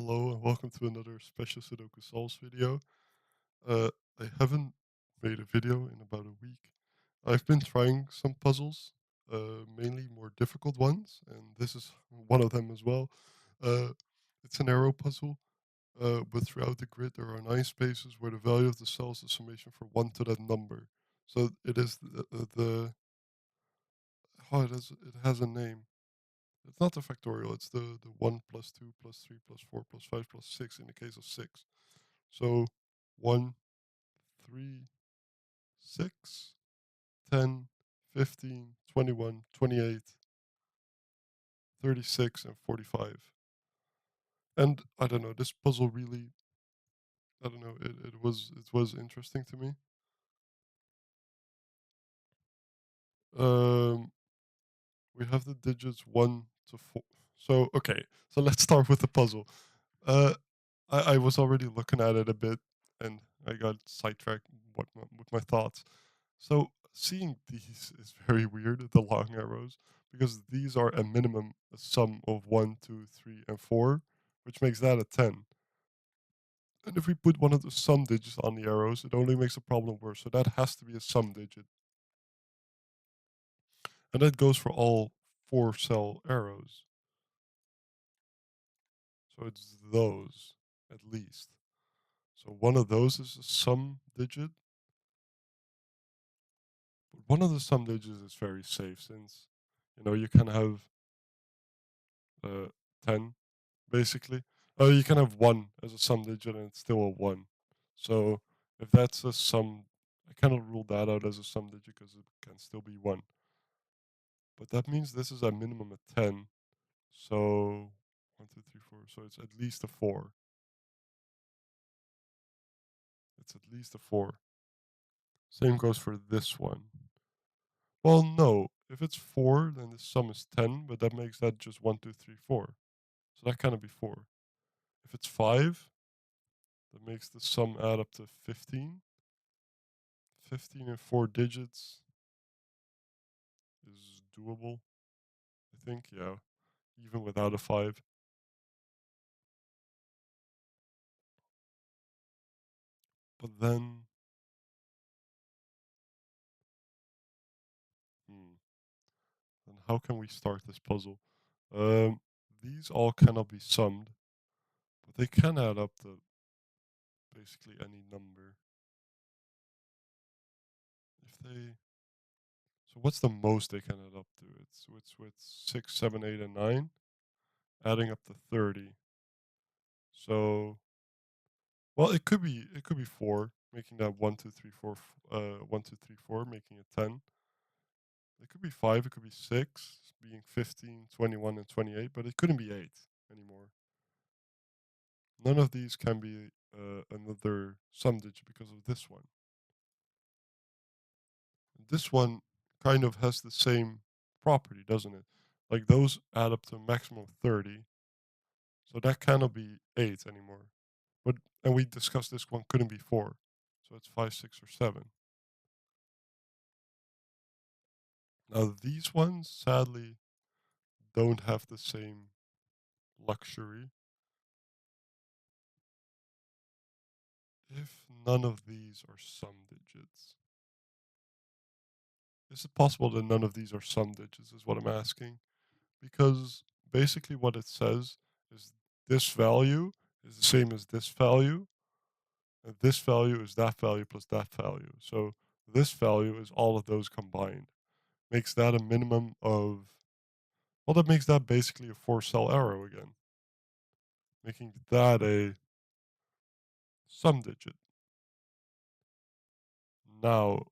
Hello and welcome to another special Sudoku Solves video. Uh, I haven't made a video in about a week. I've been trying some puzzles, mainly more difficult ones, and this is one of them as well. Uh, it's an arrow puzzle, but throughout the grid there are 9 spaces where the value of the cell is the summation for 1 to that number. So it is it has a name. It's not the factorial, it's the 1 plus 2 plus 3 plus 4 plus 5 plus 6 in the case of 6. So 1, 3, 6, 10, 15, 21, 28, 36, and 45. And I don't know, this puzzle really, I don't know, it was interesting to me. Um, we have the digits 1 to 4. So, okay, so let's start with the puzzle. Uh, I was already looking at it a bit and I got sidetracked with my thoughts. So seeing these is very weird, the long arrows, because these are a minimum a sum of 1, 2, 3, and 4, which makes that a 10. And if we put one of the sum digits on the arrows, it only makes the problem worse. So that has to be a sum digit. And that goes for all 4 cell arrows. So it's those, at least. So one of those is a sum digit. But one of the sum digits is very safe since, you can have uh, 10 basically. Oh, you can have 1 as a sum digit and it's still a 1. So if that's a sum, I cannot rule that out as a sum digit because it can still be 1. But that means this is a minimum of 10. So 1, 2, 3, 4. So it's at least a 4. It's at least a 4. Same goes for this one. Well, no. If it's 4, then the sum is 10, but that makes that just 1, 2, 3, 4. So that cannot be 4. If it's 5, that makes the sum add up to 15. 15 in 4 digits is doable, I think, yeah, even without a 5. But hmm, then how can we start this puzzle? Um, these all cannot be summed, but they can add up to basically any number. If they, so what's the most they can add up to? It's with 6, 7, 8, and 9, adding up to 30. So, well, it could be 4, making that 1, 2, 3, 4, 1, 2, 3, 4, making it 10. It could be 5, it could be 6, being 15, 21, and 28, but it couldn't be 8 anymore. None of these can be another sum digit because of this one. This one kind of has the same property, doesn't it? Like those add up to a maximum of 30, so that cannot be 8 anymore. But and we discussed this one couldn't be 4, so it's 5, 6, or 7. Now these ones sadly don't have the same luxury. If none of these are sum digits, is it possible that none of these are sum digits, is what I'm asking? Because basically what it says is this value is the same as this value, and this value is that value plus that value. So this value is all of those combined. Makes that a minimum of, well, that makes that basically a 4 cell arrow again, making that a sum digit. Now,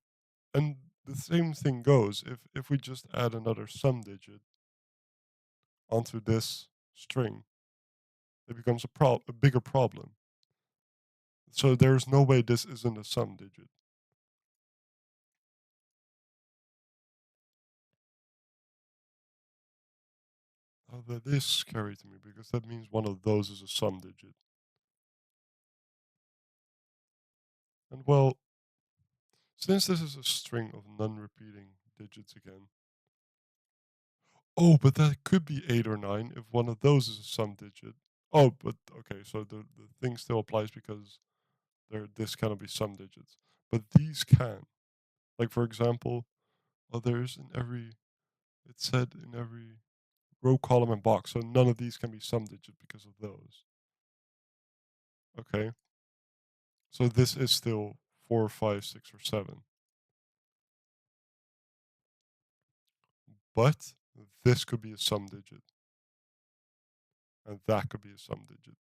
and the same thing goes if we just add another sum digit onto this string, it becomes a bigger problem. So there's no way this isn't a sum digit. That is scary to me because that means one of those is a sum digit. And well, since this is a string of non-repeating digits again. Oh, but that could be 8 or 9 if one of those is a sum digit. Oh, but okay, so the thing still applies because this cannot be some digits. But these can. Like for example, there's in every it said in every row, column, and box. So none of these can be some digit because of those. Okay. So this is still 4, 5, 6, or 7. But this could be a sum digit. And that could be a sum digit.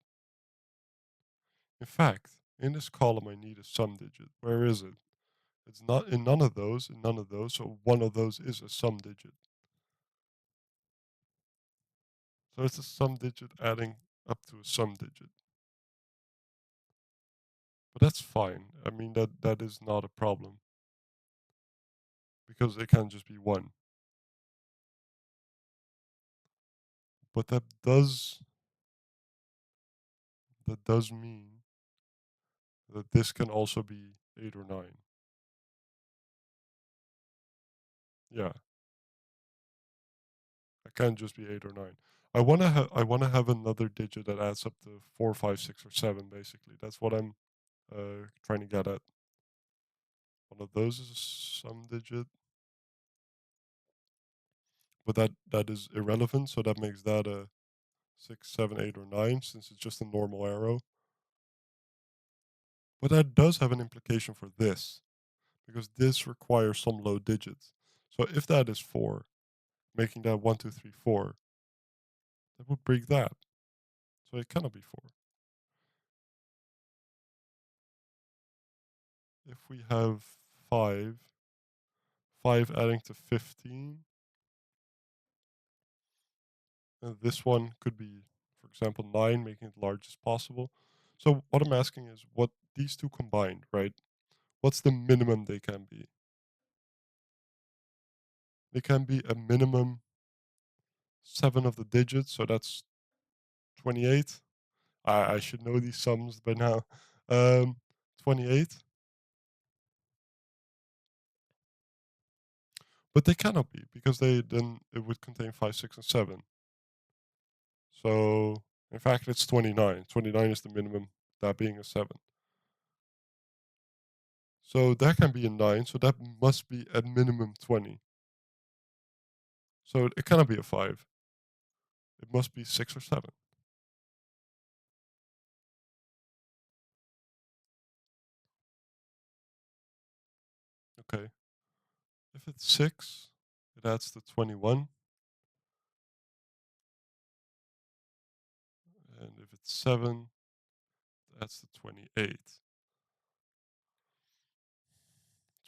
In fact, in this column I need a sum digit. Where is it? It's not in none of those, so one of those is a sum digit. So it's a sum digit adding up to a sum digit. But that's fine. I mean that is not a problem. Because it can just be 1. But that does mean that this can also be 8 or 9. Yeah, it can't just be 8 or 9. I wanna have another digit that adds up to 4, 5, 6, or 7. Basically, that's what I'm trying to get at. One of those is a sum digit, but that is irrelevant. So that makes that a 6, 7, 8, or 9 since it's just a normal arrow. But that does have an implication for this because this requires some low digits. So if that is 4, making that 1, 2, 3, 4, that would break that. So it cannot be 4. If we have 5, 5 adding to 15, and this one could be, for example, 9, making it large as possible. So what I'm asking is what these two combined, right? What's the minimum they can be? They can be a minimum 7 of the digits, so that's 28. I should know these sums by now. 28. But they cannot be because they then it would contain 5, 6, and 7. So in fact, it's 29. 29 is the minimum, that being a 7. So that can be a 9. So that must be at minimum 20. So it cannot be a 5. It must be 6 or 7. Okay. If it's 6, it adds to 21. And if it's 7, it adds to 28.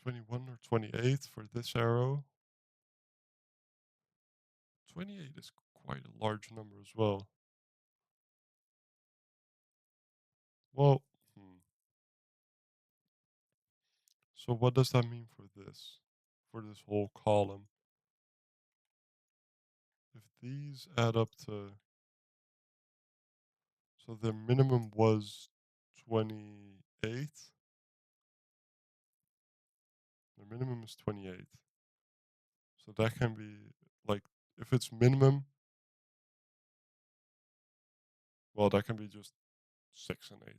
21 or 28 for this arrow. 28 is quite a large number as well. Well, so what does that mean for this? For this whole column? If these add up to, so the minimum was 28. The minimum is 28. So that can be like, if it's minimum, well, that can be just 6 and 8.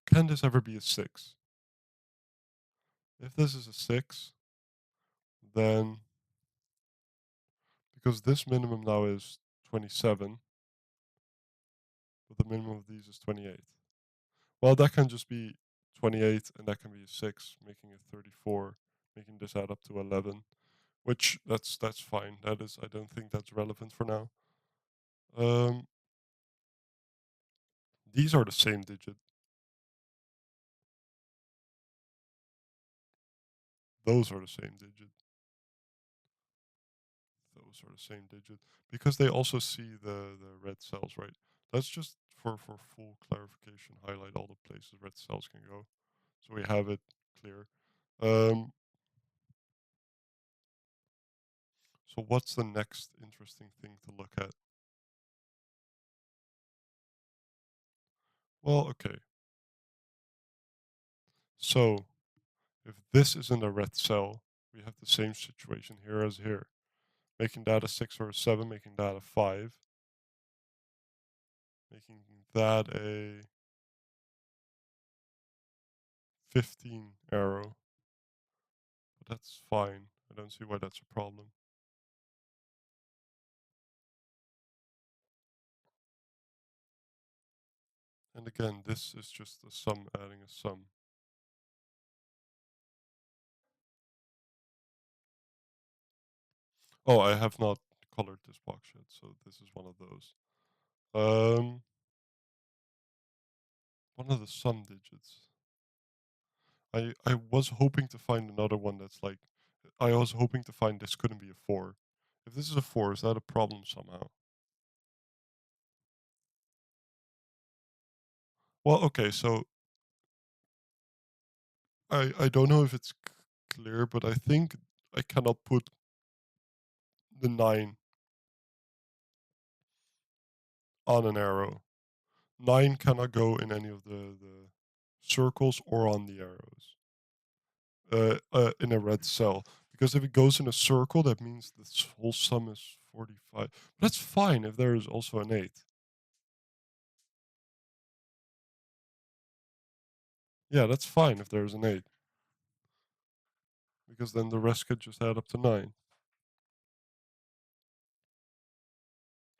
Can this ever be a 6? If this is a 6, then because this minimum now is 27, but the minimum of these is 28. Well, that can just be 28, and that can be a 6, making it 34, making this add up to 11, which that's fine. That is, I don't think that's relevant for now. Um, these are the same digit. Those are the same digit. Those are the same digit because they also see the red cells, right? That's just for full clarification. Highlight all the places red cells can go, so we have it clear. Um, so what's the next interesting thing to look at? Well, okay. So if this isn't a red cell, we have the same situation here as here, making that a 6 or a 7, making that a 5, making that a 15 arrow, but that's fine. I don't see why that's a problem. And again, this is just a sum adding a sum. Oh, I have not colored this box yet, so this is one of those. Um, One of the sum digits. I was hoping to find another one that's like, I was hoping to find this couldn't be a 4. If this is a 4, is that a problem somehow? Well, okay, so I don't know if it's clear, but I think I cannot put the 9 on an arrow. 9 cannot go in any of the circles or on the arrows in a red cell. Because if it goes in a circle, that means the whole sum is 45. But that's fine if there is also an 8. Yeah, that's fine if there's an 8. Because then the rest could just add up to 9.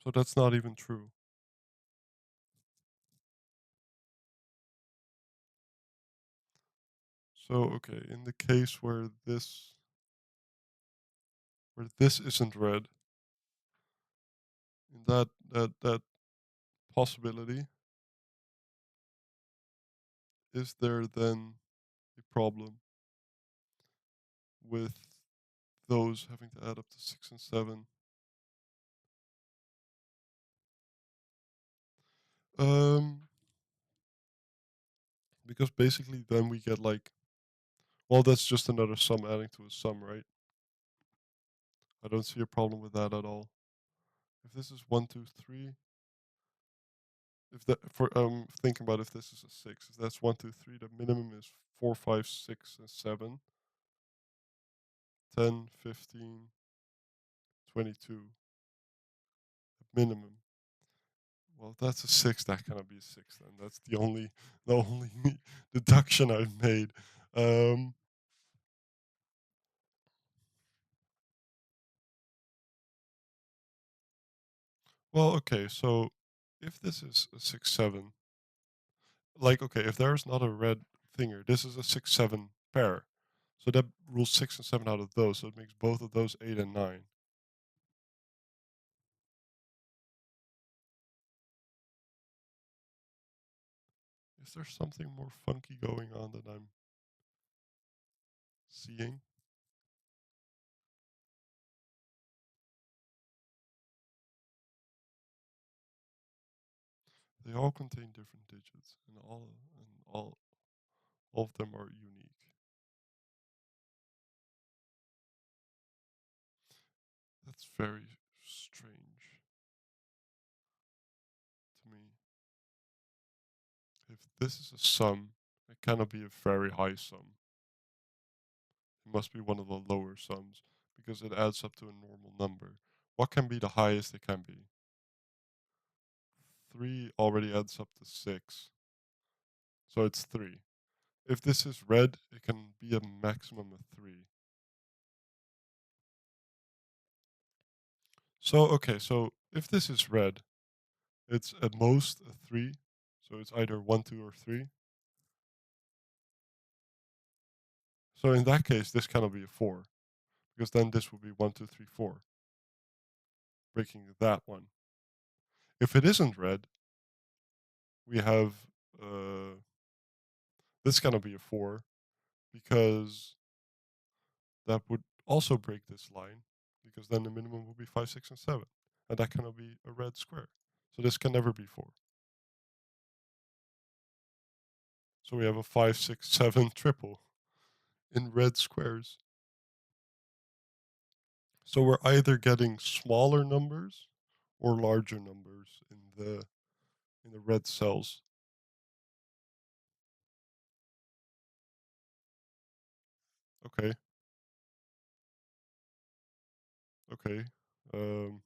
So that's not even true. So okay, in the case where this isn't red, in that possibility, is there then a problem with those having to add up to 6 and 7? Um, because basically then we get like, well, that's just another sum adding to a sum, right? I don't see a problem with that at all. If this is 1, 2, 3, if that for thinking about if this is a 6, if that's 1, 2, 3, the minimum is 4, 5, 6, and 7, 10, 15, 22 minimum. Well, if that's a 6, that cannot be a 6 then. That's the only deduction I've made. Um, well, okay, so if this is a 6, 7, like, okay, if there's not a red thinger, this is a 6, 7 pair. So that rules 6 and 7 out of those, so it makes both of those 8 and 9. Is there something more funky going on that I'm seeing? They all contain different digits, and all of them are unique. That's very strange to me. If this is a sum, it cannot be a very high sum. It must be one of the lower sums because it adds up to a normal number. What can be the highest it can be? 3 already adds up to 6. So it's 3. If this is red, it can be a maximum of 3. So, okay, so if this is red, it's at most a 3. So it's either 1, 2, or 3. So in that case, this cannot be a 4 because then this would be 1, 2, 3, 4, breaking that one. If it isn't red, we have uh, this cannot be a 4 because that would also break this line because then the minimum would be 5, 6, and 7. And that cannot be a red square. So this can never be 4. So we have a 5, 6, 7 triple in red squares. So we're either getting smaller numbers or larger numbers in the red cells. Okay. Okay. Um,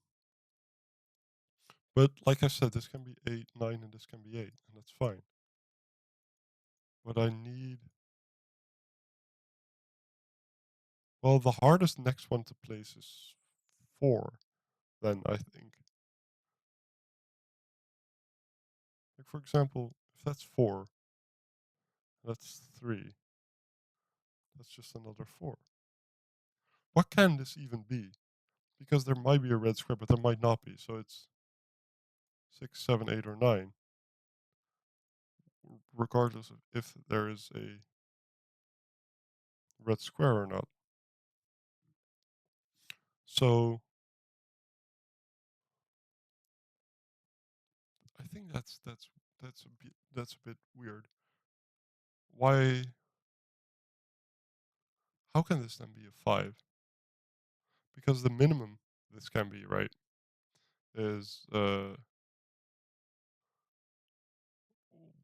But like I said, this can be 8, 9, and this can be 8, and that's fine. What I need... Well, the hardest next one to place is 4, then, I think. Like, for example, if that's 4, that's 3. That's just another 4. What can this even be? Because there might be a red square, but there might not be. So it's 6, 7, 8, or 9, regardless of if there is a red square or not. So I think that's a bit weird. Why? How can this then be a 5? Because the minimum this can be, right, is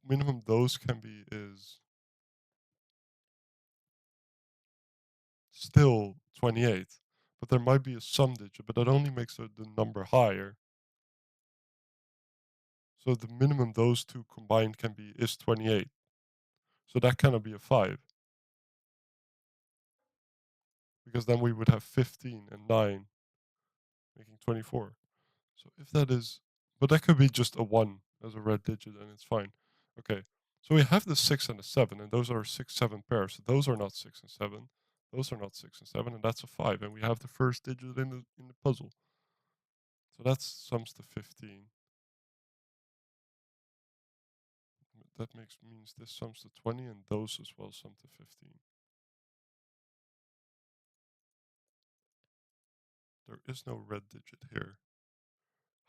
minimum those can be is still 28. But there might be a sum digit, but that only makes the number higher. So the minimum those two combined can be is 28. So that cannot be a 5. Because then we would have 15 and 9 making 24. So if that is, but that could be just a 1 as a red digit and it's fine. Okay, so we have the 6 and a 7, and those are 6, 7 pairs. So those are not 6 and 7. Those are not 6 and 7, and that's a 5. And we have the first digit in the puzzle. So that sums to 15. That means this sums to 20, and those as well sum to 15. There is no red digit here.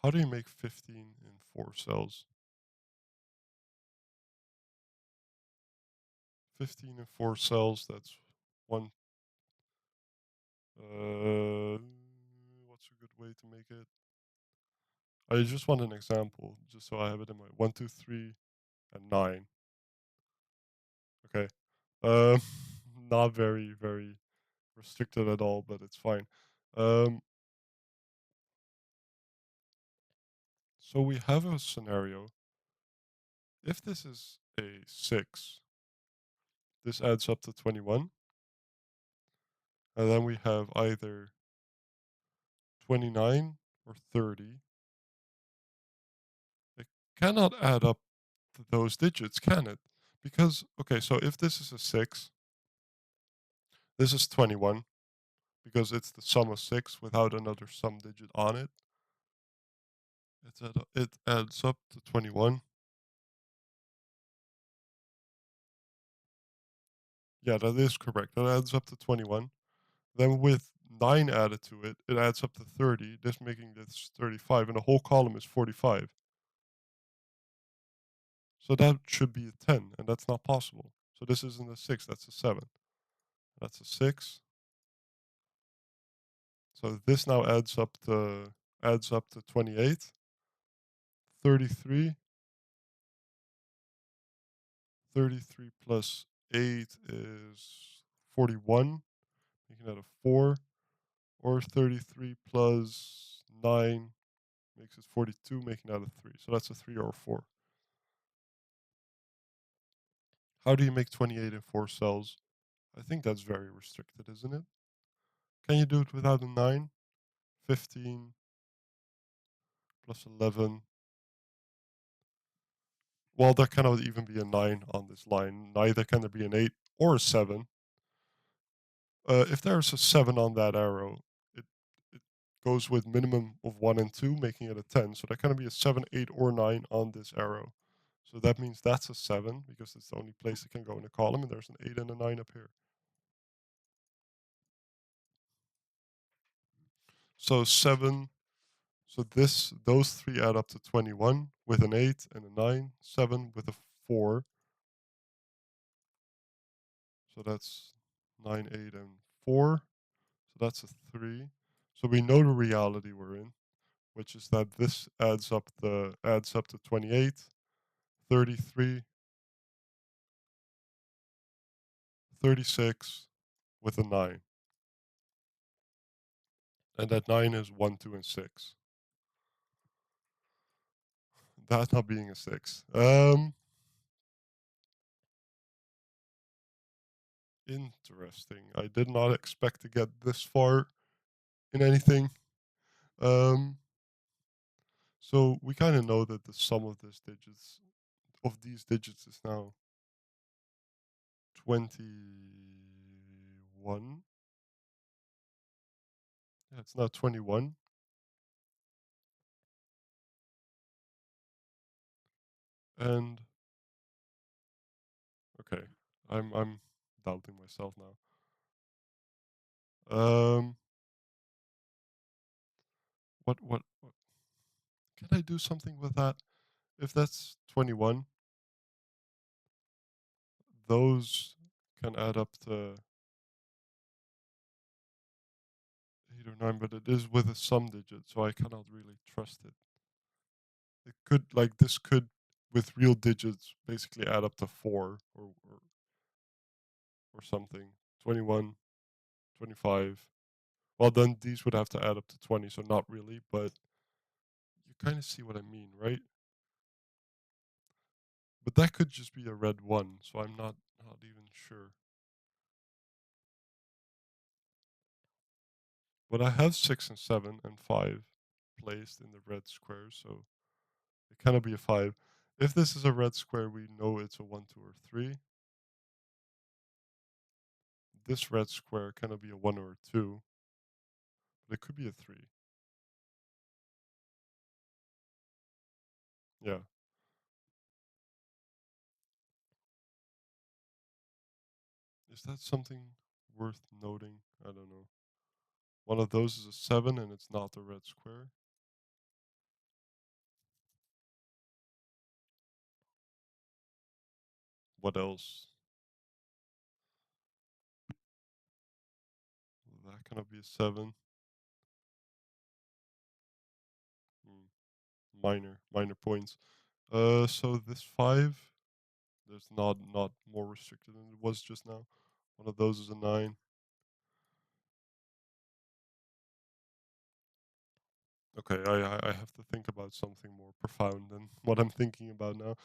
How do you make 15 in 4 cells? 15 in 4 cells, that's one. What's a good way to make it? I just want an example, just so I have it in mind. 1, 2, 3, and 9. Okay. Um, not very, very restricted at all, but it's fine. Um, so we have a scenario. If this is a 6, this adds up to 21. And then we have either 29 or 30. It cannot add up to those digits, can it? Because, okay, so if this is a 6, this is 21, because it's the sum of 6 without another sum digit on it. It adds up to 21. Yeah, that is correct. That adds up to 21. Then with 9 added to it, it adds up to 30, this making this 35, and the whole column is 45. So that should be a 10, and that's not possible. So this isn't a 6, that's a 7. That's a 6. So this now adds up to 28. 33. 33 plus 8 is 41, making that a 4. Or 33 plus 9 makes it 42, making that a 3. So that's a 3 or a 4. How do you make 28 in 4 cells? I think that's very restricted, isn't it? Can you do it without a 9? 15 plus 11. Well, there cannot even be a 9 on this line. Neither can there be an 8 or a 7. If there's a 7 on that arrow, it goes with minimum of 1 and 2, making it a 10. So there cannot be a 7, 8, or 9 on this arrow. So that means that's a 7, because it's the only place it can go in the column, and there's an 8 and a 9 up here. So 7, so those three add up to 21 with an 8 and a 9, 7 with a 4. So that's 9, 8, and 4. So that's a 3. So we know the reality we're in, which is that this adds up to 28, 33, 36 with a 9. And that 9 is 1, 2, and 6. that not being a 6. Interesting. I did not expect to get this far in anything. Um, so we kind of know that the sum of these digits is now 21. Yeah, it's now 21. And okay, I'm doubting myself now. Um, what can I do something with that? If that's 21, those can add up to 8 or 9, but it is with a sum digit, so I cannot really trust it. It could, like, this could, with real digits, basically add up to 4 or something. 21, 25. Well, then these would have to add up to 20, so not really, but you kind of see what I mean, right? But that could just be a red 1, so I'm not even sure. But I have 6 and 7 and 5 placed in the red square, so it cannot be a 5. If this is a red square, we know it's a 1, 2, or 3. This red square cannot be a 1 or a 2, but it could be a 3. Yeah. Is that something worth noting? I don't know. One of those is a 7 and it's not a red square. What else? That cannot be a 7. Hmm. Minor points. So this 5, there's not more restricted than it was just now. One of those is a 9. Okay, I have to think about something more profound than what I'm thinking about now,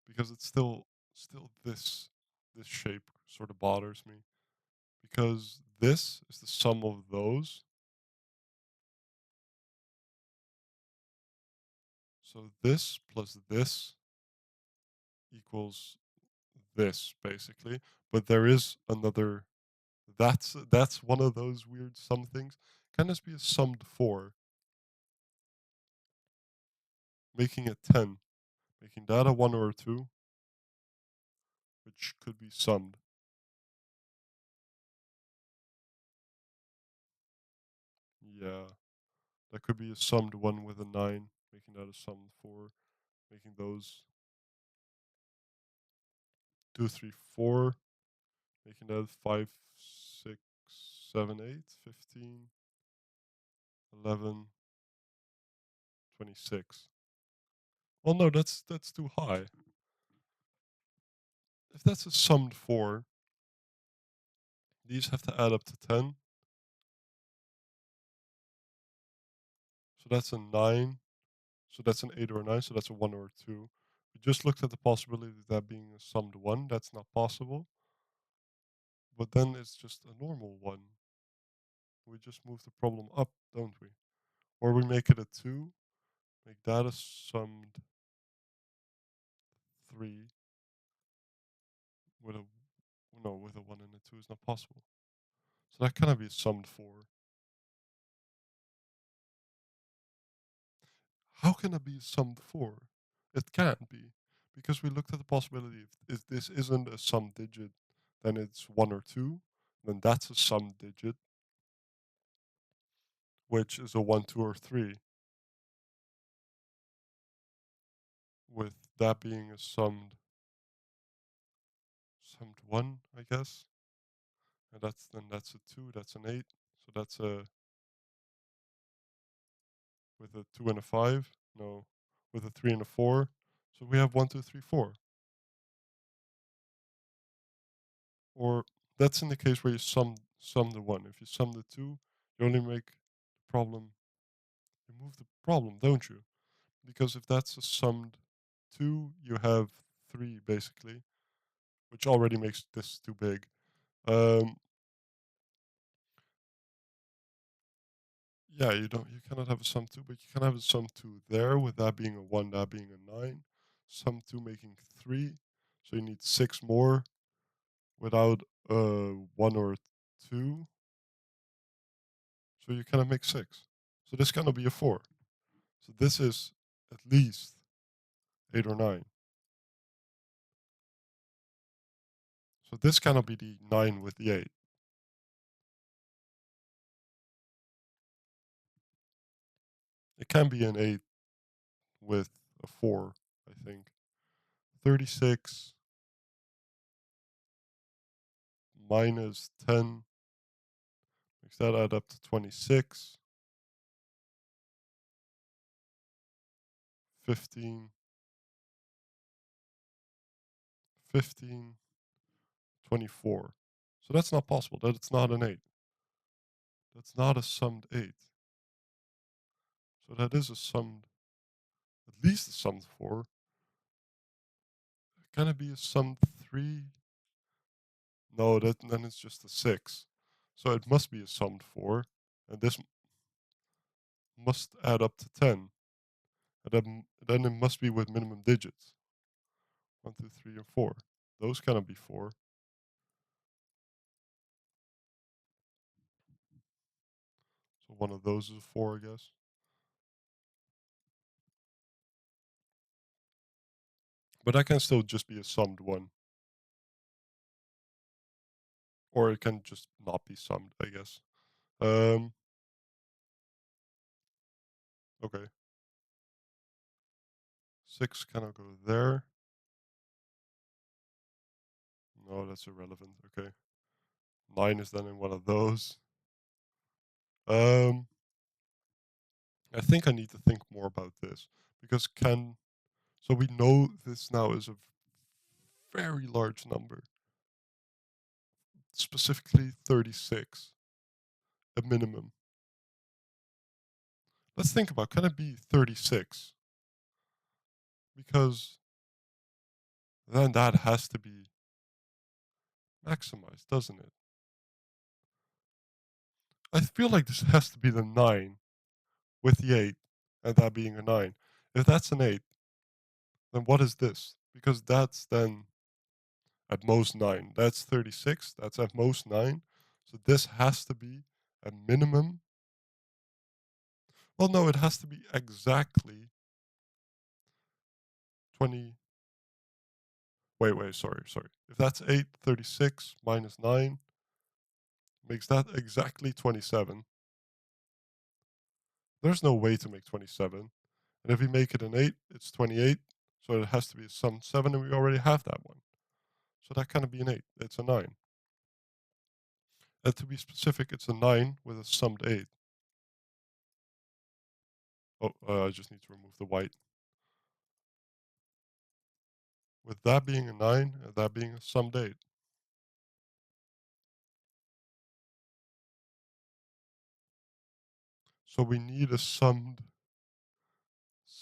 because it's still this shape sort of bothers me, because this is the sum of those. So this plus this equals this basically, but there is another. That's one of those weird sum things. Can this be a summed 4, making it 10, making that a 1 or a 2, which could be summed. Yeah, that could be a summed 1 with a 9, making that a summed 4, making those 2, 3, 4, making that 5, 6, 7, 8, 15, 11, 26. Well, no, that's too high. If that's a summed 4, these have to add up to 10. So that's a 9. So that's an 8 or a 9. So that's a 1 or a 2. We just looked at the possibility of that being a summed 1. That's not possible. But then it's just a normal 1. We just move the problem up, don't we? Or we make it a 2, make that a summed 3 with a no, with a 1 and a 2 is not possible. So that cannot be a summed 4. How can it be a summed 4? It can't be. Because we looked at the possibility if this isn't a sum digit, then it's 1 or 2. Then that's a sum digit, which is a 1, 2, or 3. With that being a summed 1, I guess. And that's a 2, that's an 8. So that's a with a 2 and a 5. No, with a 3 and a 4. So we have 1, 2, 3, 4. Or that's in the case where you sum the 1. If you sum the 2, you only make the problem, you move the problem, don't you? because if that's a summed 2, you have 3 basically, which already makes this too big. Um, yeah, you cannot have a sum 2, but you can have a sum 2 there, with that being a 1, that being a 9. Sum 2 making 3, so you need 6 more without 1 or 2, so you cannot make 6. So this cannot be a 4. So this is at least 8 or 9. So this cannot be the 9 with the 8. It can be an 8 with a 4, I think. 36 minus 10 makes that add up to 26. 15, 15, 24. So that's not possible. That it's not an 8. That's not a summed 8. So that is a summed, at least a summed 4. Can it be a summed 3? No, then it's just a 6. So it must be a summed 4. And this must add up to 10. And then it must be with minimum digits. 1, 2, 3, and 4. Those cannot be 4. So one of those is a 4, I guess. But that can still just be a summed 1. Or it can just not be summed, I guess. Okay. 6 cannot go there. No, that's irrelevant. Okay. 9 is then in one of those. Um, I think I need to think more about this because so we know this now is a very large number, specifically 36, a minimum. Let's think about, can it be 36? Because then that has to be maximized, doesn't it? I feel like this has to be the 9 with the 8 and that being a 9. If that's an 8, then what is this? Because that's then at most 9. That's 36. That's at most 9. So this has to be a minimum. Well, no, it has to be exactly 20. Wait, sorry. If that's 8, 36 minus 9 makes that exactly 27. There's no way to make 27. And if we make it an 8, it's 28. So it has to be a sum 7, and we already have that one. So that cannot be an 8. It's a 9. And to be specific, it's a 9 with a summed 8. Oh, I just need to remove the white. With that being a 9 and that being a summed 8. So we need a summed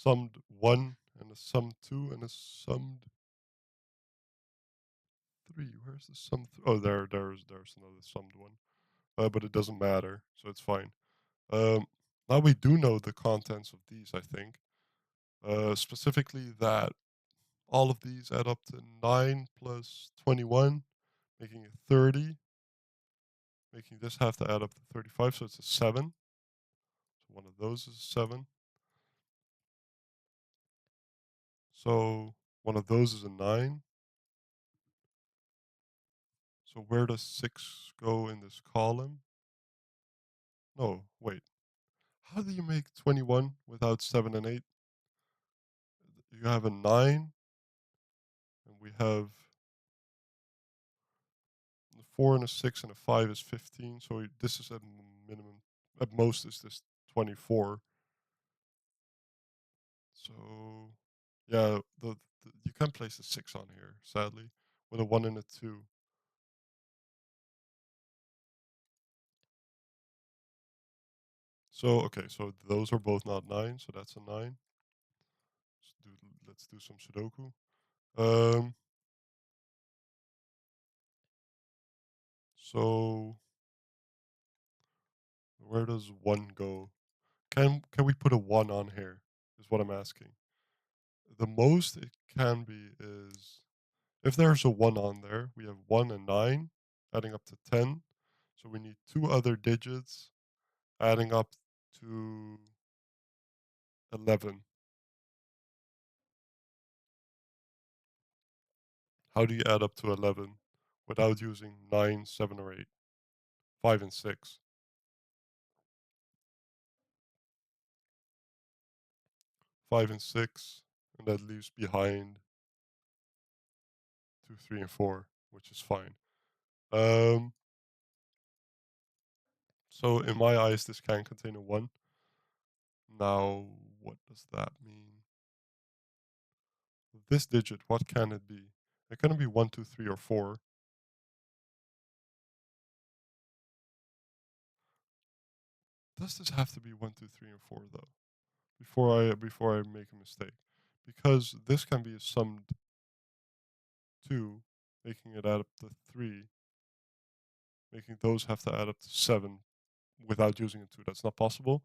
1 and a summed 2 and a summed 3. Where's the summed? Oh, there's another summed one. But it doesn't matter, so it's fine. Now we do know the contents of these, I think. Specifically that all of these add up to 9 plus 21, making it 30. Making this have to add up to 35, so it's a 7. So one of those is a 7. So one of those is a 9. So where does 6 go in this column? No, wait. How do you make 21 without 7 and 8? You have a 9, and we have a 4 and a 6 and a 5 is 15. So this is at minimum, at most is this 24. So yeah, you can place a 6 on here, sadly, with a 1 and a 2. So okay, so those are both not 9, so that's a 9. let's do some Sudoku. Um, so where does 1 go? Can we put a 1 on here? Is what I'm asking. The most it can be is if there's a 1 on there, we have 1 and 9 adding up to 10. So we need two other digits adding up to 11. How do you add up to 11 without using 9, 7, or 8? 5 and 6. 5 and 6, and that leaves behind 2, 3, and 4, which is fine. So in my eyes, this can contain a 1. Now, what does that mean? This digit, what can it be? It can be 1, 2, 3, or 4. Does this have to be 1, 2, 3, and 4 though? Before I make a mistake, because this can be summed 2, making it add up to 3, making those have to add up to 7 without using a 2. That's not possible.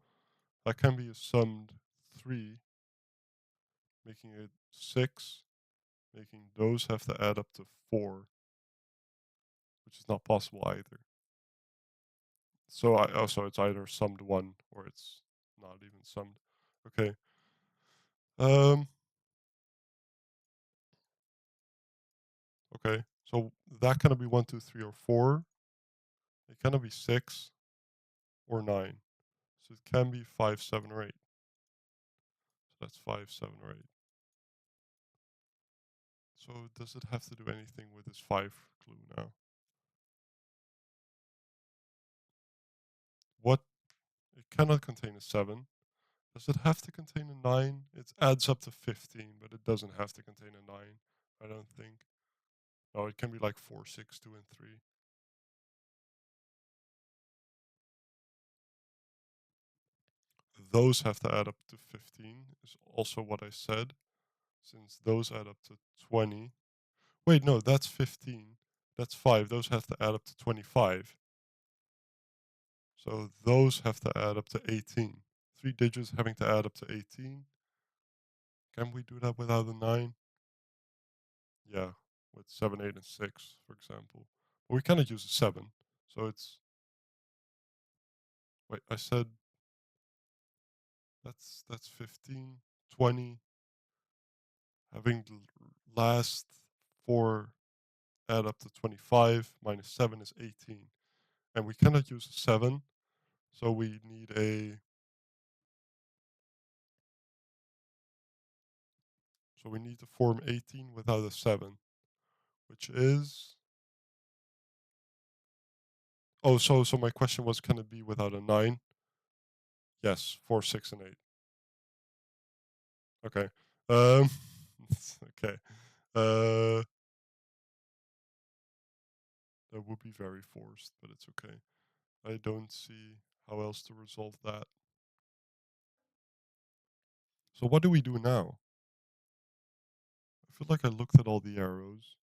That can be summed 3, making it 6, making those have to add up to 4, which is not possible either. So I also it's either summed 1 or it's not even summed. Okay. Um. Okay. So that can be 1, 2, 3, or 4. It can be 6 or 9. So it can be 5, 7, or 8. So that's 5, 7, or 8. So does it have to do anything with this 5 clue now? What? It cannot contain a 7. Does it have to contain a 9? It adds up to 15, but it doesn't have to contain a 9, I don't think. No, it can be like 4, 6, 2, and 3. Those have to add up to 15, is also what I said, since those add up to 20. Wait, no, that's 15. That's 5. Those have to add up to 25. So those have to add up to 18. 3 digits having to add up to 18. Can we do that without a 9? Yeah, with 7, 8, and 6, for example. But we cannot use a 7. So it's. Wait, I said that's 15, 20. Having the last 4 add up to 25 minus 7 is 18. And we cannot use a 7. So we need a. So we need to form 18 without a 7, which is. Oh, so my question was, can it be without a 9? Yes, 4, 6, and 8. Okay. Um. Okay. Uh. That would be very forced, but it's okay. I don't see how else to resolve that. So what do we do now? I feel like I looked at all the arrows.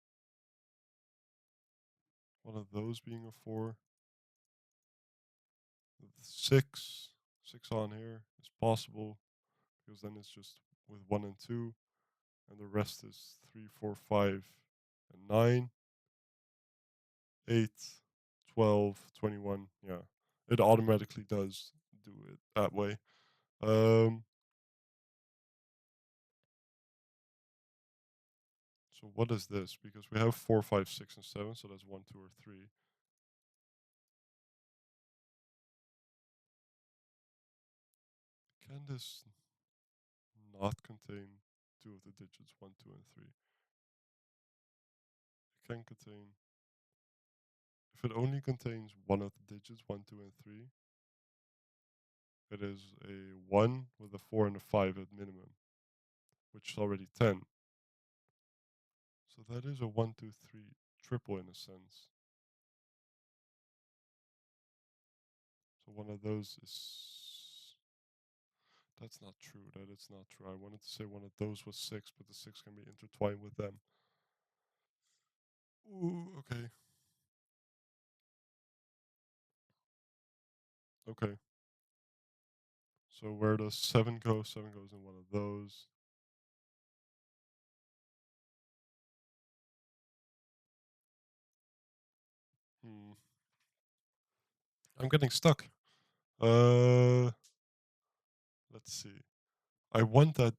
One of those being a 4. 6. 6 on here is possible, because then it's just with 1 and 2. And the rest is 3, 4, 5, and 9. 8, 12, 21. Yeah, it automatically does do it that way. Um, so what is this? Because we have 4, 5, 6, and 7, so that's 1, 2, or 3. Can this not contain two of the digits 1, 2, and 3? It can contain. If it only contains one of the digits 1, 2, and 3, it is a 1 with a 4 and a 5 at minimum, which is already 10. So that is a 1, 2, 3 triple in a sense. So one of those is. That's not true. That is not true. I wanted to say one of those was 6, but the 6 can be intertwined with them. Ooh, okay. Okay. So where does 7 go? 7 goes in one of those. Hmm. I'm getting stuck. Uh, let's see. I want that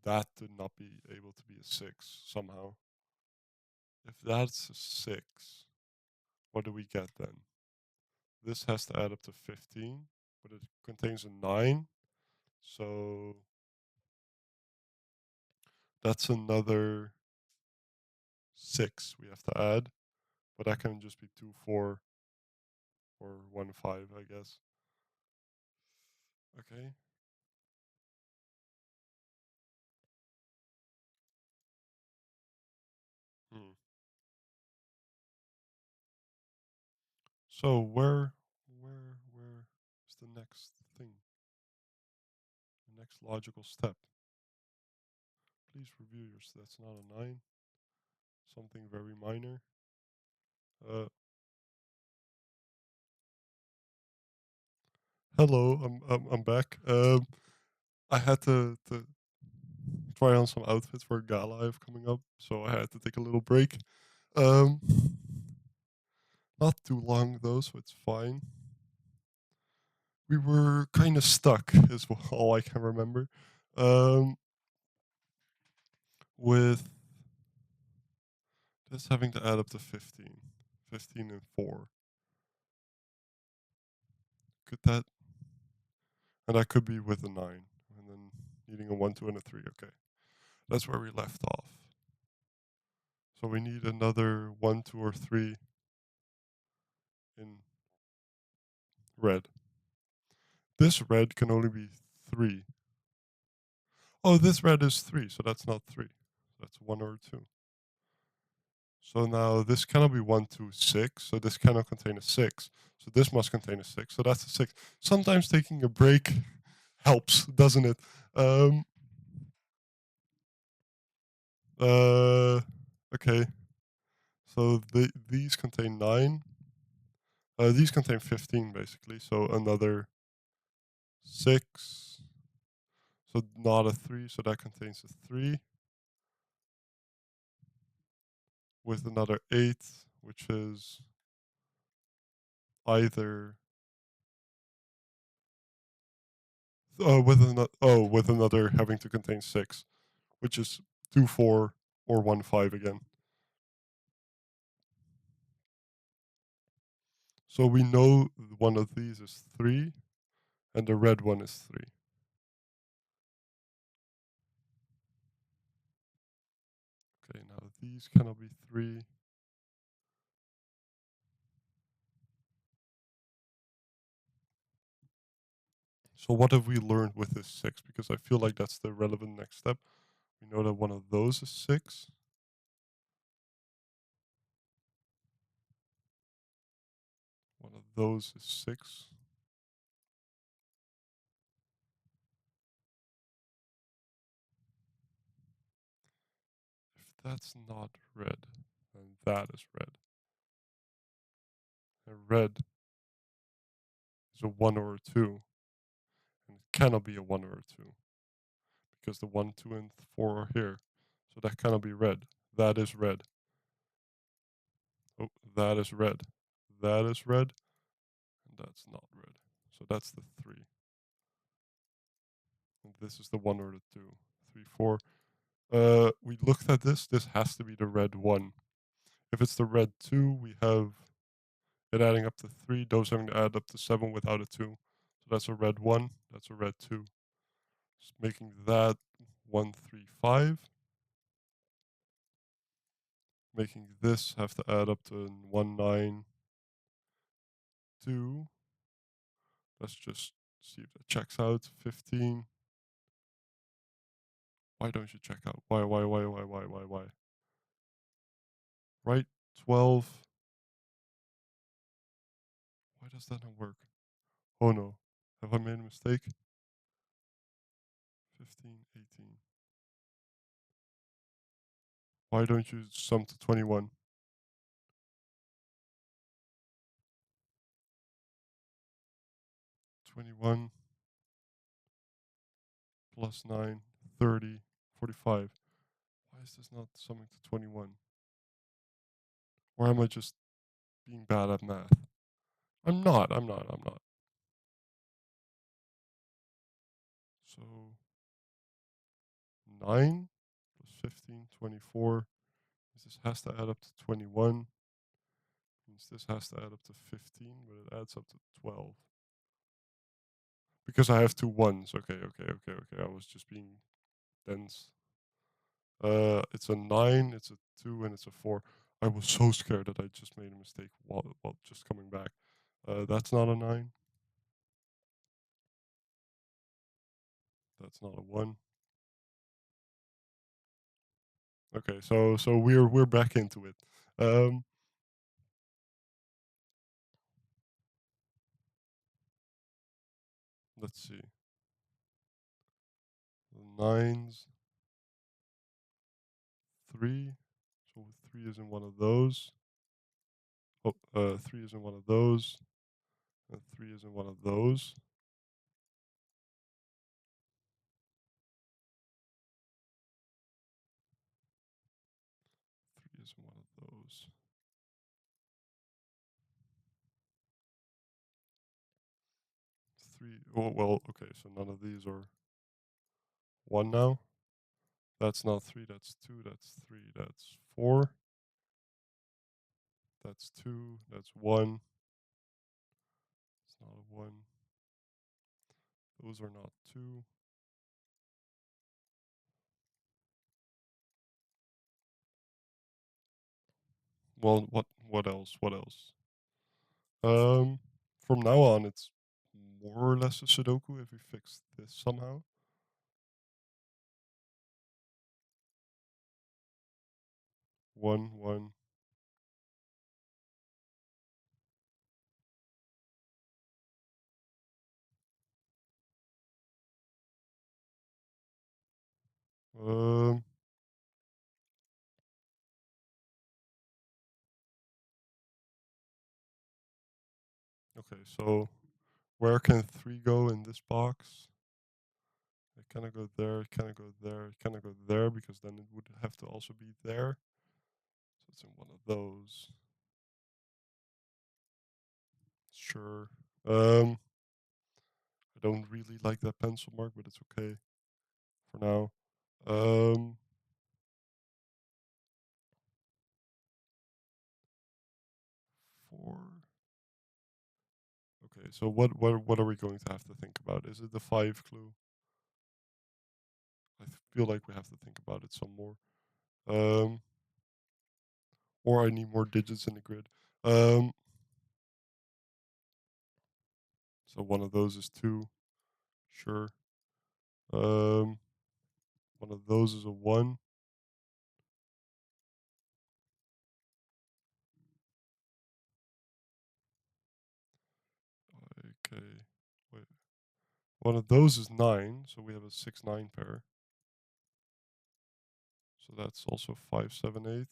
to not be able to be a 6 somehow. If that's a 6, what do we get then? This has to add up to 15, but it contains a 9. So that's another 6 we have to add. But that can just be 2, 4, or 1, 5, I guess. Okay. Hmm. So where is the next thing? The next logical step. Please review your. That's not a 9. Something very minor. Uh, hello, I'm back. I had to try on some outfits for a gala I have coming up, so I had to take a little break. Um, not too long though, so it's fine. We were kind of stuck, is all I can remember. Um, with this having to add up to 15. 15 and 4. Could that. And that could be with a 9. And then needing a 1, 2, and a 3. Okay. That's where we left off. So we need another 1, 2, or 3 in red. This red can only be 3. Oh, this red is 3, so that's not 3. That's 1 or 2. So now this cannot be 1, 2, 6. So this cannot contain a 6. So this must contain a 6. So that's a 6. Sometimes taking a break helps, doesn't it? Um, okay. So these contain 9. These contain 15, basically. So another 6. So not a 3. So that contains a 3. With another 8, which is either with another having to contain 6, which is 2, 4, or 1, 5 again. So we know one of these is 3, and the red one is 3. Okay, now these cannot be 3. So what have we learned with this 6? Because I feel like that's the relevant next step. We know that one of those is 6. One of those is 6. If that's not red, then that is red. And red is a 1 or a 2. And it cannot be a 1 or a 2. Because the 1, 2, and 4 are here. So that cannot be red. That is red. Oh, that is red. That is red. And that's not red. So that's the 3. And this is the 1 or the 2. 3, 4. We looked at this. This has to be the red 1. If it's the red 2, we have it adding up to 3. Those having to add up to 7 without a 2. So that's a red 1. That's a red 2. Just making that 1, 3, 5. Making this have to add up to 1, 9, 2. Let's just see if that checks out. 15. Why don't you check out? Why? Right? 12. Why does that not work? Oh no. Have I made a mistake? 15, 18. Why don't you sum to 21? 21 plus 9, 30, 45. Why is this not summing to 21? Or am I just being bad at math? I'm not. So 9 plus 15, 24. This has to add up to 21. Means this has to add up to 15, but it adds up to 12. Because I have two ones. Okay. I was just being dense. It's a 9, it's a 2, and it's a 4. I was so scared that I just made a mistake while just coming back. That's not a 9. That's not a 1. Okay, so we're back into it. Um, let's see. The nines, 3. So 3 isn't one of those. Oh, 3 isn't one of those. And 3 isn't one of those. 3 isn't one of those. 3. Oh, well, okay, so none of these are 1 now. That's not 3, that's 2, that's 3, that's 4. That's 2, that's 1. It's not a 1. Those are not 2. Well, what else? What else? Um, from now on, it's more or less a Sudoku if we fix this somehow. 1, 1. Um, okay, so where can 3 go in this box? It cannot go there, it cannot go there, it cannot go there, because then it would have to also be there. So it's in one of those. Sure. I don't really like that pencil mark, but it's okay for now. Um, 4. Okay, so what are we going to have to think about? Is it the 5 clue? I feel like we have to think about it some more. Um, or I need more digits in the grid. Um, so one of those is 2. Sure. Um, one of those is a 1. Okay. Wait. One of those is 9, so we have a 6 9 pair. So that's also 5 7 8.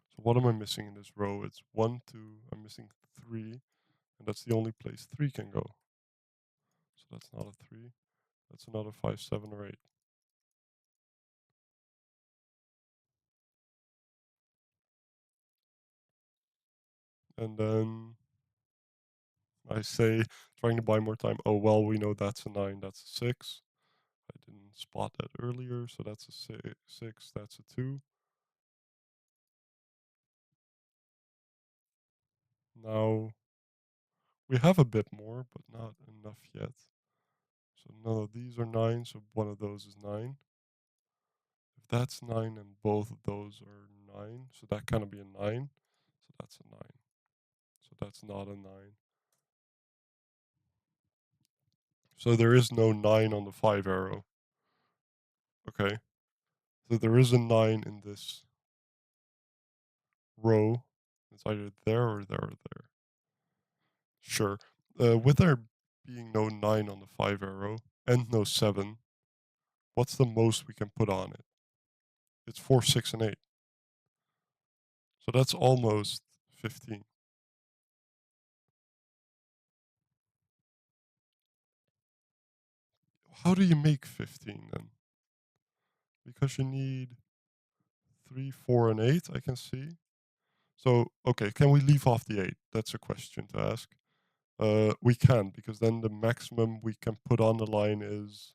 So what am I missing in this row? It's 1 2. I'm missing 3, and that's the only place 3 can go. So that's not a 3. That's another 5 7 or 8. And then I say, trying to buy more time. Oh well, we know that's a 9. That's a 6. I didn't spot that earlier, so that's a 6. That's a 2. Now we have a bit more, but not enough yet. So none of these are 9, so one of those is 9. If that's 9 and both of those are 9, so that cannot be a 9. So that's a 9. So that's not a 9. So there is no 9 on the 5 arrow. Okay. So there is a 9 in this row. It's either there or there or there. Sure. With there being no 9 on the 5 arrow and no 7, what's the most we can put on it? It's 4, 6, and 8. So that's almost 15. How do you make 15 then? Because you need 3, 4, and 8, I can see. So, okay, can we leave off the 8? That's a question to ask. We can, because then the maximum we can put on the line is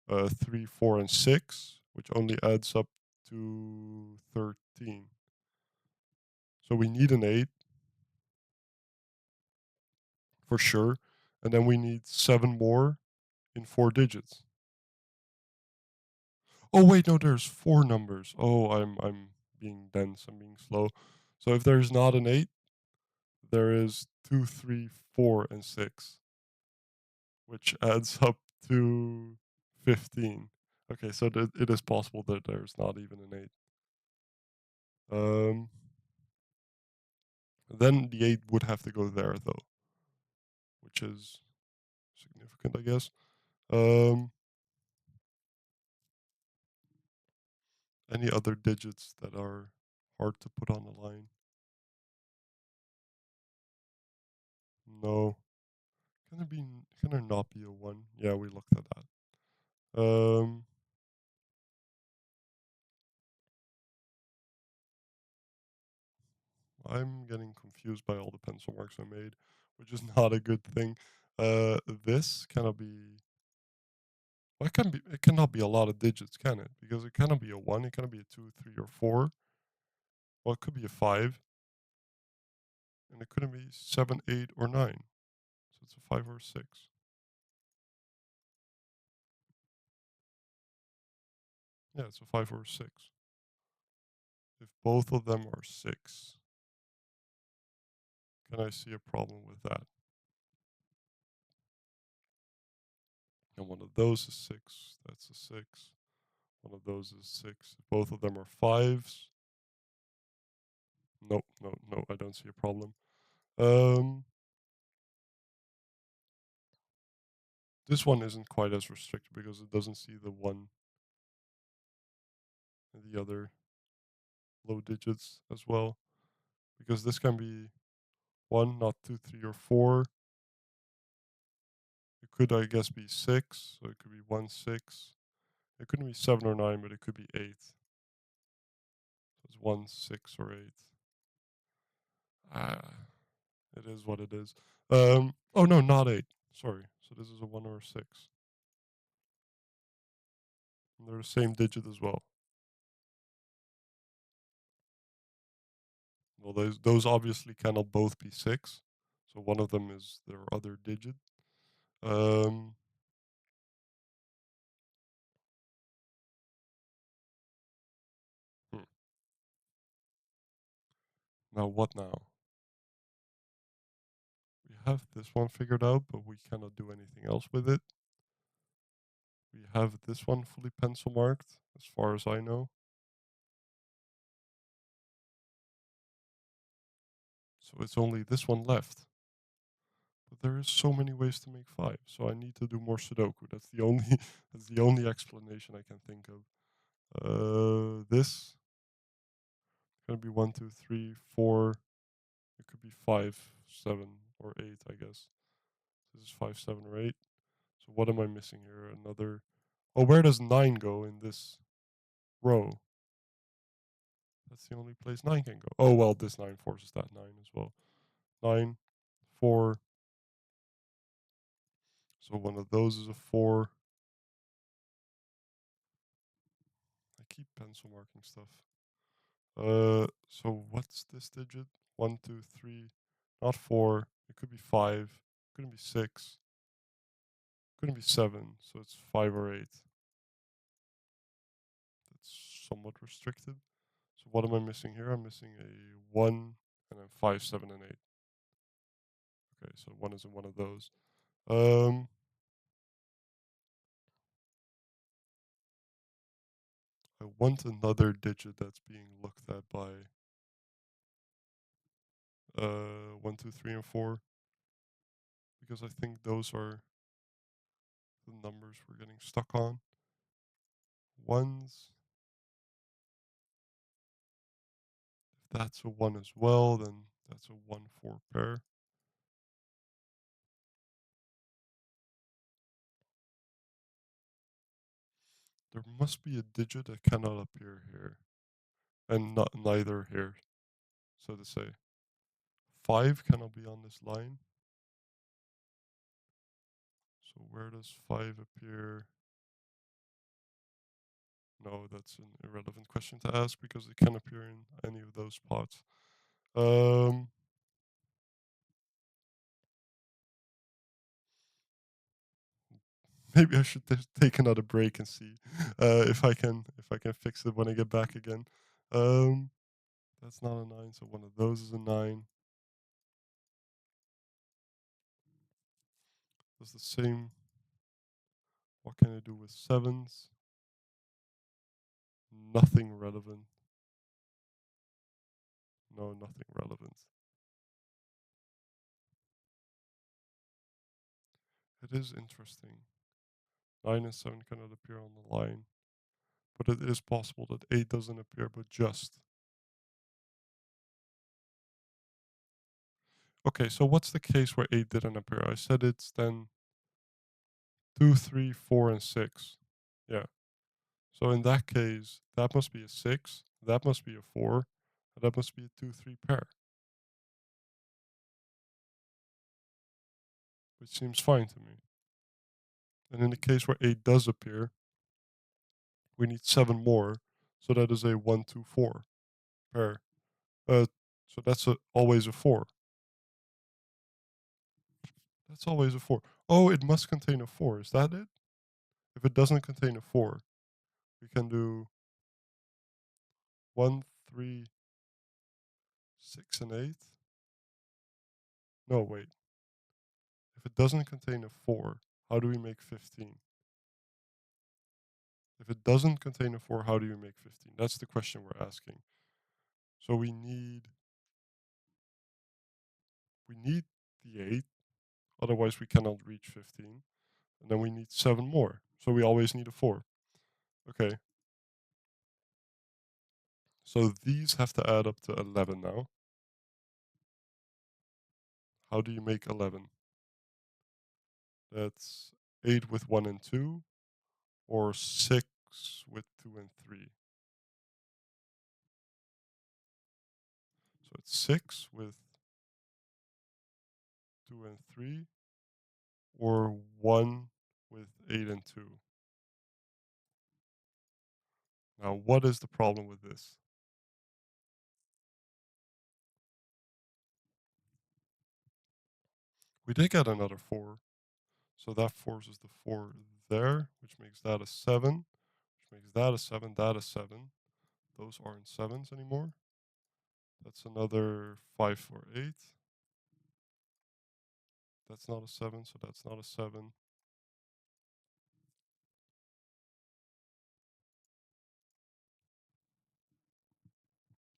3, 4, and 6, which only adds up to 13. So we need an 8 for sure. And then we need 7 more in 4 digits. Oh wait, no, there's 4 numbers. Oh, I'm being dense, I'm being slow. So if there's not an 8, there is 2, 3, 4, and 6, which adds up to 15. Okay, so it is possible that there's not even an 8. Then the 8 would have to go there though, which is significant, I guess. Um, any other digits that are hard to put on the line? No. Can there not be a 1? Yeah, we looked at that. I'm getting confused by all the pencil marks I made, which is not a good thing. This cannot be. Well, it cannot be a lot of digits, can it? Because it cannot be a 1, it cannot be a 2, 3, or 4. Well, it could be a 5, and it couldn't be 7, 8, or 9. So it's a 5 or a 6. Yeah, it's a 5 or a 6. If both of them are 6, can I see a problem with that? And one of those is 6. That's a 6. One of those is 6. If both of them are 5s. No, no, no, I don't see a problem. Um, this one isn't quite as restricted because it doesn't see the 1 and the other low digits as well. Because this can be 1, not 2, 3, or 4. It could, I guess, be 6. So it could be 1, 6. It couldn't be 7 or 9, but it could be 8. So it's 1, 6, or 8. Ah, it is what it is. Oh no, not 8. Sorry. So this is a 1 or a 6. And they're the same digit as well. Well, those obviously cannot both be 6. So one of them is their other digit. Um, hmm. Now what now? We have this one figured out, but we cannot do anything else with it. We have this one fully pencil marked, as far as I know. So it's only this one left. But there is so many ways to make 5, so I need to do more Sudoku. That's the only that's the only explanation I can think of. This gonna be 1, 2, 3, 4. It could be 5, 7, or 8, I guess. This is 5, 7, or 8. So what am I missing here? Another. Oh, where does 9 go in this row? That's the only place 9 can go. Oh, well, this 9 forces that 9 as well. 9, 4. So one of those is a 4. I keep pencil marking stuff. So what's this digit? 1, 2, 3. Not 4. It could be 5. Couldn't be 6. Couldn't be 7. So it's 5 or 8. That's somewhat restricted. So what am I missing here? I'm missing a 1 and then 5, 7, and 8. Okay, so 1 is in one of those. Um, I want another digit that's being looked at by 1, 2, 3, and 4. because I think those are the numbers we're getting stuck on. Ones. If that's a 1 as well, then that's a 1-4 pair. There must be a digit that cannot appear here, and not neither here, so to say. 5 cannot be on this line. So where does 5 appear? No, that's an irrelevant question to ask because it can appear in any of those spots. Maybe I should take another break and see if I can fix it when I get back again. Um, that's not a 9, so one of those is a 9. Does the same. What can I do with 7s? Nothing relevant. No, nothing relevant. It is interesting. 9 and 7 cannot appear on the line, but it is possible that 8 doesn't appear, but just. Okay, so what's the case where 8 didn't appear? I said it's then 2, 3, 4, and 6. Yeah. So in that case, that must be a 6, that must be a 4, and that must be a 2, 3 pair, which seems fine to me. And in the case where 8 does appear, we need 7 more, so that is a 1, 2, 4 pair. Uh, so that's always a 4. That's always a 4. Oh, it must contain a 4. Is that it? If it doesn't contain a 4, we can do 1, 3, 6, and 8. No, wait. If it doesn't contain a 4, how do we make 15? If it doesn't contain a 4, how do you make 15? That's the question we're asking. So we need the 8, otherwise we cannot reach 15. And then we need 7 more. So we always need a 4. Okay. So these have to add up to 11 now. How do you make 11? That's 8 with 1 and 2, or 6 with 2 and 3. So it's 6 with 2 and 3, or 1 with 8 and 2. Now, what is the problem with this? We did get another 4, so that forces the 4 there, which makes that a 7, which makes that a 7, that a 7. Those aren't 7s anymore. That's another 5 for 8. That's not a 7, so that's not a 7.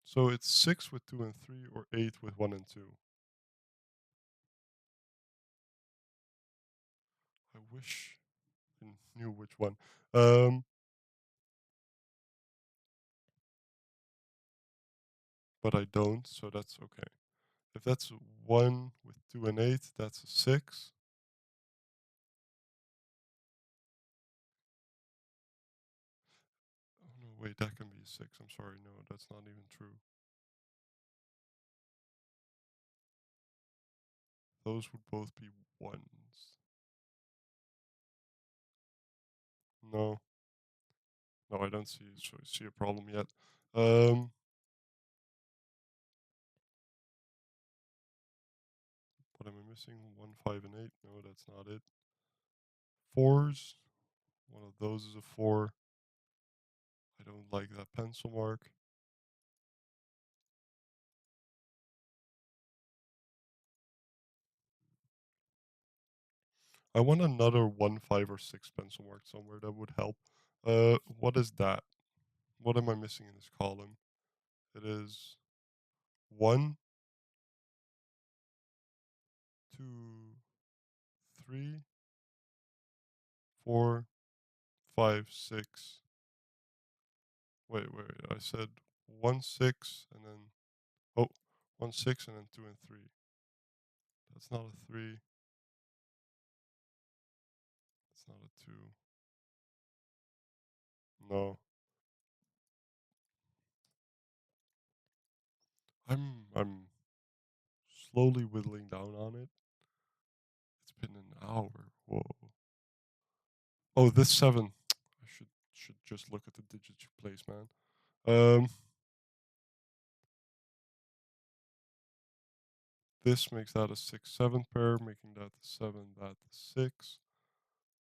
So it's 6 with 2 and 3, or 8 with 1 and 2. I wish I knew which one. Um, but I don't, so that's okay. If that's 1 with 2 and 8, that's a 6. Oh no, wait, that can be a 6. I'm sorry, no, that's not even true. Those would both be 1s. No, no, I don't see a problem yet. Um, what am I missing? 1, 5, and 8. No, that's not it. 4s. One of those is a 4. I don't like that pencil mark. I want another 1, 5, or 6 pencil mark somewhere that would help. What is that? What am I missing in this column? It is 1, 2, 3, 4, 5, 6. Wait. I said 1, 6, and then oh, 1, 6, and then 2 and 3. That's not a 3. That's not a 2. No. I'm slowly whittling down on it. It's been an hour. Whoa. Oh, this 7. I should just look at the digits you place, man. This makes that a 6, 7 pair, making that the 7, that the 6.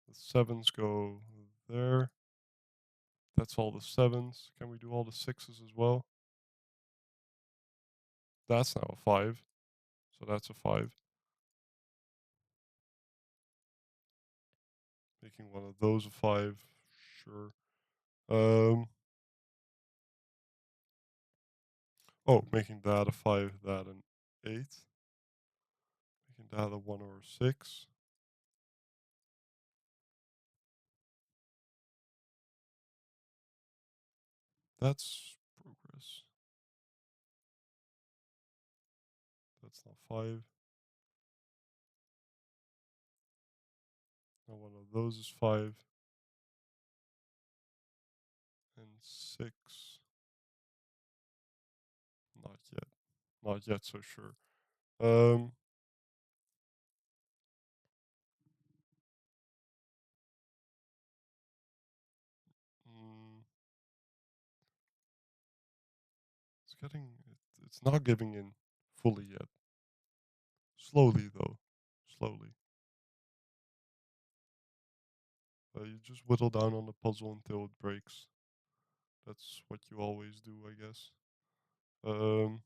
The 7s go there. That's all the 7s. Can we do all the 6s as well? That's now a 5. So that's a 5. Making one of those a 5. Sure. Oh, making that a 5, that an 8. Making that a 1 or a 6. That's progress. That's not 5. Now one of those is 5. And 6. Not yet. Not yet so sure. Um, mm, it's not giving in fully yet. Slowly though. Slowly. You just whittle down on the puzzle until it breaks. That's what you always do, I guess. Um,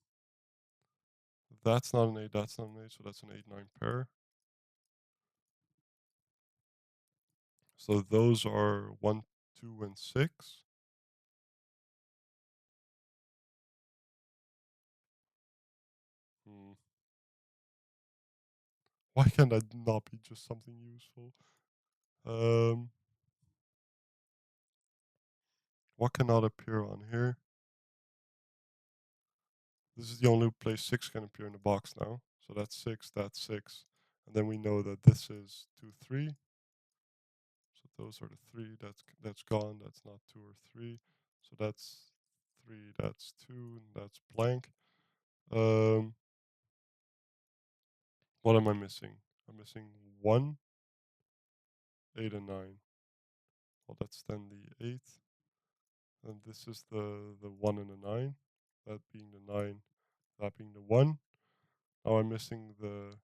that's not an 8, that's not an 8, so that's an 8, 9 pair. So those are 1, 2, and 6. Hmm. Why can that not be just something useful? Um, what cannot appear on here? This is the only place 6 can appear in the box now. So that's 6, that's 6. And then we know that this is 2, 3. So those are the 3. That's gone. That's not 2 or 3. So that's 3, that's 2, and that's blank. Um, what am I missing? I'm missing 1, 8, and 9. Well, that's then the 8. And this is the 1 and the 9. That being the 9, that being the 1. Now I'm missing the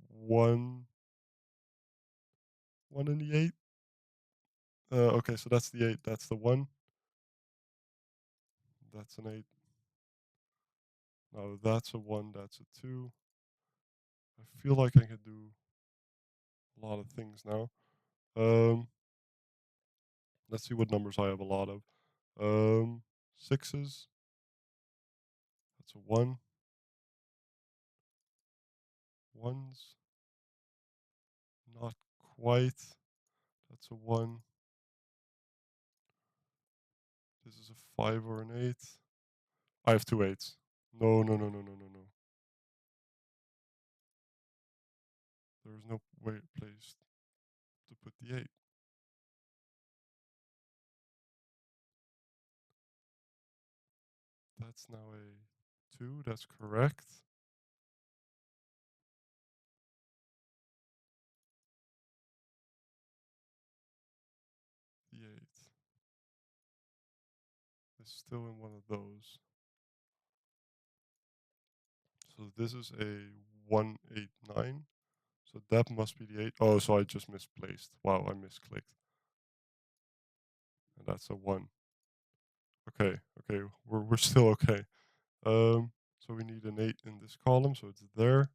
1, 1 and the 8. Okay, so that's the 8, that's the 1. That's an 8. Now that's a 1, that's a 2. I feel like I can do a lot of things now. Um, let's see what numbers I have a lot of. Sixes. That's a 1. Ones. Not quite. That's a 1. This is a 5 or an 8. I have 2 8s. No. There is no place to put the 8. That's now a 2. That's correct. The 8 is still in one of those. So this is a 1, 8, 9. So that must be the 8. Oh, so I just misplaced. Wow, I misclicked. And that's a 1. Okay, we're still okay. So we need an 8 in this column, so it's there.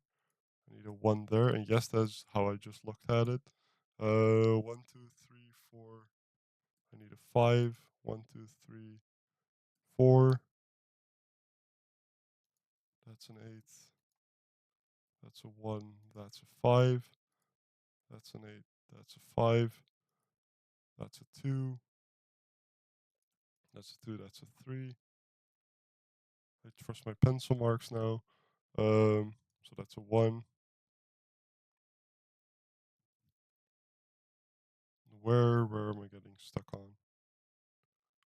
I need a 1 there, and yes, that's how I just looked at it. 1, 2, 3, 4. I need a 5. 1, 2, 3, 4. That's an 8. That's a 1. That's a 5. That's an 8. That's a 5. That's a 2. That's a 2. That's a 3. I trust my pencil marks now. So that's a 1. Where am I getting stuck on?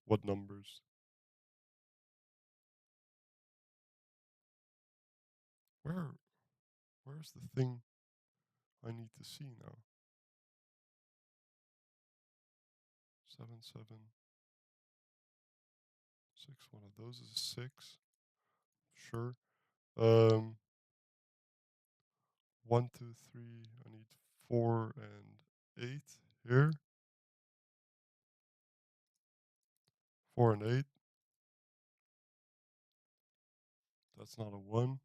What numbers? Where where's the thing I need to see now? 7, 7, 6. One of those is a 6. Sure. Um, 1, 2, 3. I need 4 and 8 here. 4 and 8. That's not a 1.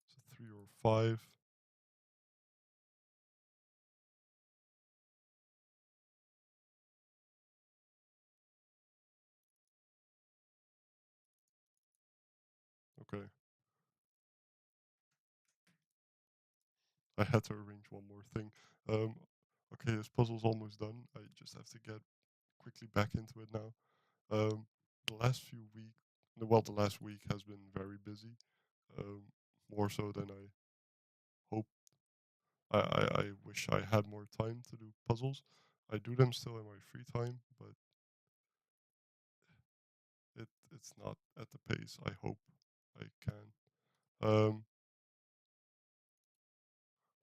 It's a 3 or 5. Okay. I had to arrange one more thing. Um, okay, this puzzle's almost done. I just have to get quickly back into it now. The last few weeks, well, the last week has been very busy. Um, more so than I hoped. I wish I had more time to do puzzles. I do them still in my free time, but it's not at the pace I hope I can. Um,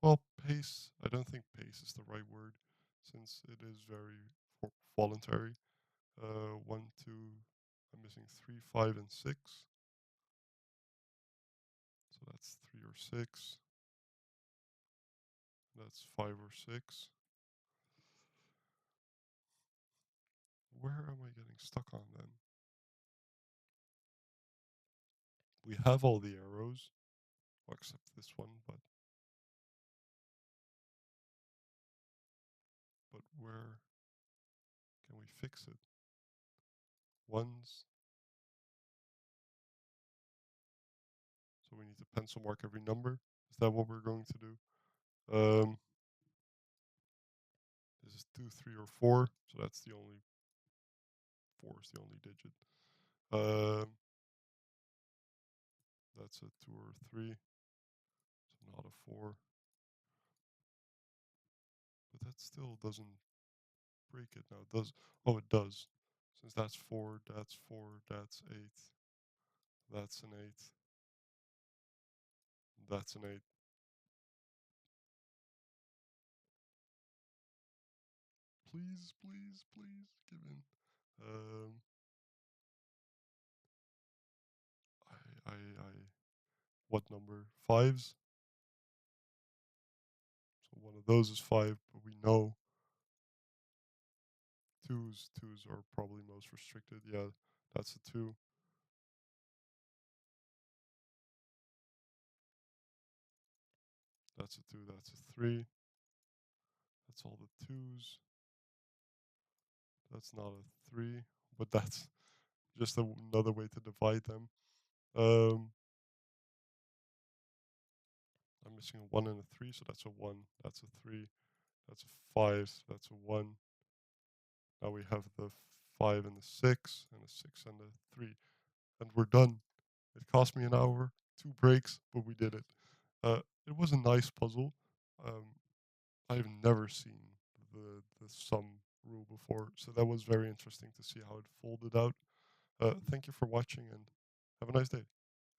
well, pace. I don't think pace is the right word, since it is very voluntary. 1, 2. I'm missing 3, 5, and 6. So that's 3 or 6. That's 5 or 6. Where am I getting stuck on then? We have all the arrows, well, except this one, but where can we fix it? Ones. So we need to pencil mark every number. Is that what we're going to do? Um, this is 2, 3, or 4. So that's the only 4 is the only digit. Um, that's a 2 or 3. So not a 4. But that still doesn't break it now. It does. Oh, it does. Since that's 4, that's 4, that's 8. That's an 8. That's an 8. Please, please, please give in. Um, I, what number? Fives? So one of those is 5, but we know twos are probably most restricted. Yeah, that's a 2. That's a 2. That's a 3. That's all the twos. That's not a 3, but that's just another way to divide them. Um, I'm missing a 1 and a 3, so that's a 1. That's a 3. That's a 5. That's a 1. Now we have the 5 and the 6, and a 6 and a 3. And we're done. It cost me an hour, 2 breaks, but we did it. It was a nice puzzle. Um, I've never seen the sum rule before, so that was very interesting to see how it folded out. Thank you for watching, and have a nice day.